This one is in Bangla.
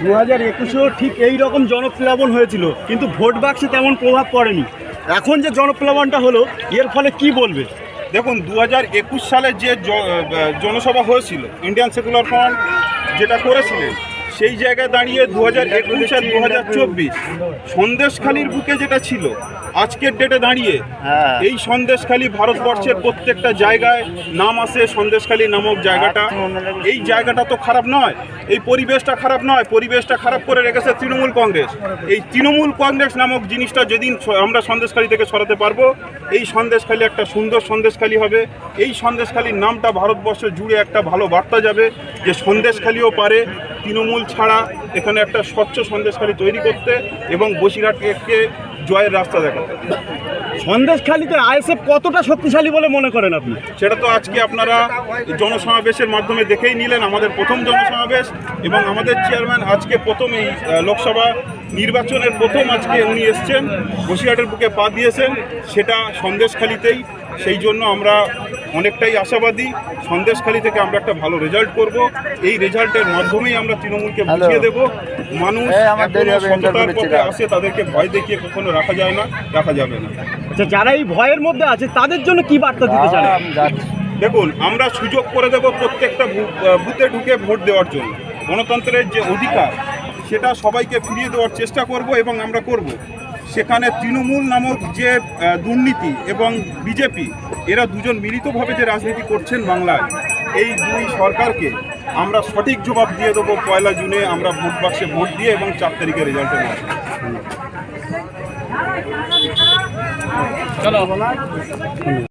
2021-এও ঠিক এই রকম জনপ্লাবন হয়েছিল, কিন্তু ভোট বাক্সে তেমন প্রভাব পড়েনি। এখন যে জনপ্লাবনটা হলো, এর ফলে কি বলবে? দেখুন, 2021 সালে যে জনসভা হয়েছিল, ইন্ডিয়ান সেকুলার ফ্রন্ট যেটা করেছিলেন, সেই জায়গায় দাঁড়িয়ে 2021 আর 2024 সন্দেশখালির বুকে যেটা ছিল, আজকের ডেটে দাঁড়িয়ে এই সন্দেশখালি ভারতবর্ষের প্রত্যেকটা জায়গায় নাম আসে সন্দেশখালি নামক জায়গাটা। এই জায়গাটা তো খারাপ নয়, এই পরিবেশটা খারাপ নয়, পরিবেশটা খারাপ করে রেখেছে তৃণমূল কংগ্রেস। এই তৃণমূল কংগ্রেস নামক জিনিসটা যেদিন আমরা সন্দেশখালি থেকে সরাতে পারবো, এই সন্দেশখালি একটা সুন্দর সন্দেশখালি হবে। এই সন্দেশখালির নামটা ভারতবর্ষ জুড়ে একটা ভালো বার্তা যাবে যে সন্দেশখালিও পারে তৃণমূল ছাড়া এখানে একটা স্বচ্ছ সন্দেশখালি তৈরি করতে এবং বসিরহাটকে জয়ের রাস্তা দেখাতে। সন্দেশখালিতে আইএসএফ কতটা শক্তিশালী বলে মনে করেন আপনি? সেটা তো আজকে আপনারা জনসমাবেশের মাধ্যমে দেখেই নিলেন, আমাদের প্রথম জনসমাবেশ, এবং আমাদের চেয়ারম্যান আজকে প্রথম এই লোকসভা নির্বাচনের প্রথম আজকে উনি এসছেন, বসিরহাটের বুকে পা দিয়েছেন, সেটা সন্দেশখালিতেই। সেই জন্য আমরা অনেকটাই আশাবাদী, সন্দেশখালি থেকে আমরা একটা ভালো রেজাল্ট করব। এই রেজাল্টের মাধ্যমেই আমরা তৃণমূলকে বুঝিয়ে দেব মানুষ সততার পথে আসে, তাদেরকে ভয় দেখিয়ে কখনো রাখা যায় না, রাখা যাবে না। আচ্ছা, যারা এই ভয়ের মধ্যে আছে তাদের জন্য কি বার্তা দিতে চান? দেখুন, আমরা সুযোগ করে দেব প্রত্যেকটা বুথে ঢুকে ভোট দেওয়ার জন্য। গণতন্ত্রের যে অধিকার, সেটা সবাইকে ফিরিয়ে দেওয়ার চেষ্টা করব এবং আমরা করব। সেখানে তৃণমূল নামক যে দুর্নীতি এবং বিজেপি, এরা দুজন মিলিতভাবে যে রাজনীতি করছেন বাংলায়, এই দুই সরকারকে আমরা সঠিক জবাব দিয়ে দেবো 1 জুনে আমরা ভোট বাক্সে ভোট দিয়ে এবং 4 তারিখে রেজাল্টের মাধ্যমে।